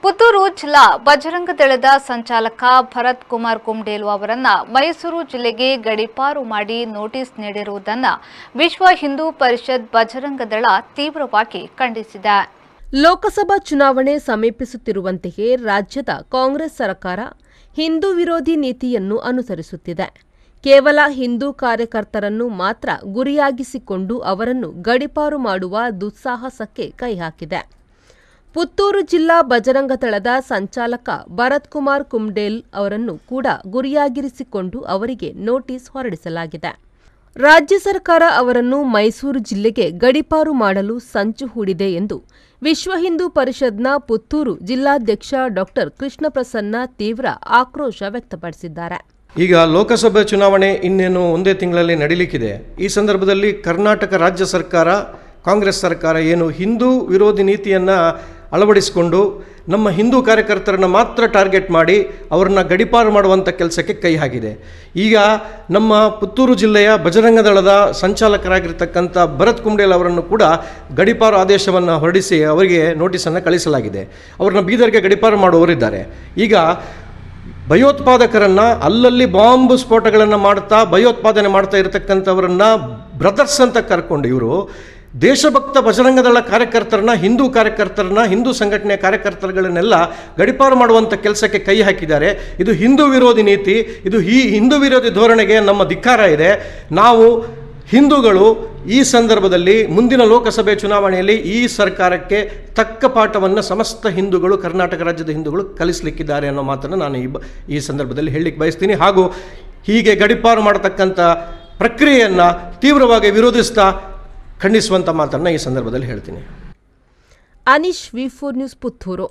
ಪುತ್ತೂರು ಜಿಲ್ಲಾ ಬಜರಂಗ ದಳದ ಸಂಚಾಲಕ ಭರತ್ ಕುಮಾರ್ ಕುಮ್ಡೇಲು ಅವರನ್ನ ಮೈಸೂರು ಜಿಲ್ಲೆಗೆ ಗಡೀಪಾರು ಮಾಡಿ ನೋಟಿಸ್ ನೀಡಿರುವುದನ್ನು ವಿಶ್ವ ಹಿಂದೂ ಪರಿಷತ್ ಬಜರಂಗ ದಳ ತೀವ್ರವಾಗಿ ಖಂಡಿಸಿದೆ. ಲೋಕಸಭಾ ಚುನಾವಣೆ ಸಮೀಪಿಸುತ್ತಿರುವಂತೆಯೇ ರಾಜ್ಯದ ಕಾಂಗ್ರೆಸ್ ಸರ್ಕಾರ ಹಿಂದೂ ವಿರೋಧಿ ನೀತಿಯನ್ನು ಅನುಸರಿಸುತ್ತಿದೆ. ಕೇವಲ ಹಿಂದೂ ಕಾರ್ಯಕರ್ತರನ್ನು ಮಾತ್ರ ಗುರಿಯಾಗಿಸಿಕೊಂಡು ಅವರನ್ನು ಗಡೀಪಾರು ಮಾಡುವ ದುಸ್ಸಾಹಸಕ್ಕೆ ಕೈಹಾಕಿದೆ. ಪುತ್ತೂರು ಜಿಲ್ಲಾ ಬಜರಂಗ ದಳದ ಸಂಚಾಲಕ ಭರತ್ ಕುಮಾರ್ ಕುಮ್ಡೇಲ್ ಅವರನ್ನು ಕೂಡ ಗುರಿಯಾಗಿರಿಸಿಕೊಂಡು ಅವರಿಗೆ ನೋಟಿಸ್ ಹೊರಡಿಸಲಾಗಿದೆ. ರಾಜ್ಯ ಸರ್ಕಾರ ಅವರನ್ನು ಮೈಸೂರು ಜಿಲ್ಲೆಗೆ ಗಡೀಪಾರು ಮಾಡಲು ಸಂಚು ಹೂಡಿದೆ ಎಂದು ವಿಶ್ವ ಹಿಂದೂ ಪರಿಷತ್ನ ಪುತ್ತೂರು ಜಿಲ್ಲಾಧ್ಯಕ್ಷ ಡಾ ಕೃಷ್ಣ ಪ್ರಸನ್ನ ತೀವ್ರ ಆಕ್ರೋಶ ವ್ಯಕ್ತಪಡಿಸಿದ್ದಾರೆ. ಈಗ ಲೋಕಸಭೆ ಚುನಾವಣೆ ಇನ್ನೇನು ಒಂದೇ ತಿಂಗಳಲ್ಲಿ ನಡೀಲಿಕ್ಕಿದೆ. ಈ ಸಂದರ್ಭದಲ್ಲಿ ಕರ್ನಾಟಕ ರಾಜ್ಯ ಸರ್ಕಾರ, ಕಾಂಗ್ರೆಸ್ ಸರ್ಕಾರ ಏನು ಹಿಂದೂ ವಿರೋಧಿ ನೀತಿಯನ್ನು ಅಳವಡಿಸಿಕೊಂಡು ನಮ್ಮ ಹಿಂದೂ ಕಾರ್ಯಕರ್ತರನ್ನು ಮಾತ್ರ ಟಾರ್ಗೆಟ್ ಮಾಡಿ ಅವರನ್ನ ಗಡೀಪಾರು ಮಾಡುವಂಥ ಕೆಲಸಕ್ಕೆ ಕೈ ಹಾಕಿದೆ. ಈಗ ನಮ್ಮ ಪುತ್ತೂರು ಜಿಲ್ಲೆಯ ಬಜರಂಗ ದಳದ ಸಂಚಾಲಕರಾಗಿರ್ತಕ್ಕಂಥ ಭರತ್ ಕುಮ್ಡೇಲ್ ಅವರನ್ನು ಕೂಡ ಗಡೀಪಾರು ಆದೇಶವನ್ನು ಹೊರಡಿಸಿ ಅವರಿಗೆ ನೋಟಿಸನ್ನು ಕಳಿಸಲಾಗಿದೆ. ಅವ್ರನ್ನ ಬೀದರ್ಗೆ ಗಡೀಪಾರು ಮಾಡುವವರಿದ್ದಾರೆ. ಈಗ ಭಯೋತ್ಪಾದಕರನ್ನು ಅಲ್ಲಲ್ಲಿ ಬಾಂಬ್ ಸ್ಫೋಟಗಳನ್ನು ಮಾಡ್ತಾ ಭಯೋತ್ಪಾದನೆ ಮಾಡ್ತಾ ಇರತಕ್ಕಂಥವರನ್ನು ಬ್ರದರ್ಸ್ ಅಂತ ಕರ್ಕೊಂಡು ಇವರು ದೇಶಭಕ್ತ ಬಜರಂಗದಳ ಕಾರ್ಯಕರ್ತರನ್ನ, ಹಿಂದೂ ಕಾರ್ಯಕರ್ತರನ್ನ, ಹಿಂದೂ ಸಂಘಟನೆಯ ಕಾರ್ಯಕರ್ತರುಗಳನ್ನೆಲ್ಲ ಗಡೀಪಾರು ಮಾಡುವಂಥ ಕೆಲಸಕ್ಕೆ ಕೈ ಹಾಕಿದ್ದಾರೆ. ಇದು ಹಿಂದೂ ವಿರೋಧಿ ನೀತಿ. ಇದು ಈ ಹಿಂದೂ ವಿರೋಧಿ ಧೋರಣೆಗೆ ನಮ್ಮ ಧಿಕ್ಕಾರ ಇದೆ. ನಾವು ಹಿಂದೂಗಳು ಈ ಸಂದರ್ಭದಲ್ಲಿ ಮುಂದಿನ ಲೋಕಸಭೆ ಚುನಾವಣೆಯಲ್ಲಿ ಈ ಸರ್ಕಾರಕ್ಕೆ ತಕ್ಕ ಪಾಠವನ್ನು ಸಮಸ್ತ ಹಿಂದೂಗಳು, ಕರ್ನಾಟಕ ರಾಜ್ಯದ ಹಿಂದೂಗಳು ಕಲಿಸಲಿಕ್ಕಿದ್ದಾರೆ ಅನ್ನೋ ಮಾತನ್ನು ನಾನು ಈ ಸಂದರ್ಭದಲ್ಲಿ ಹೇಳಲಿಕ್ಕೆ ಬಯಸ್ತೀನಿ. ಹಾಗೂ ಹೀಗೆ ಗಡೀಪಾರು ಮಾಡತಕ್ಕಂಥ ಪ್ರಕ್ರಿಯೆಯನ್ನು ತೀವ್ರವಾಗಿ ವಿರೋಧಿಸ್ತಾ ಖಂಡಿಸುವಂಥ ಮಾತನ್ನು ಈ ಸಂದರ್ಭದಲ್ಲಿ ಹೇಳ್ತೀನಿ. ಅನೀಶ್, ವಿ4 ನ್ಯೂಸ್, ಪುತ್ತೂರು.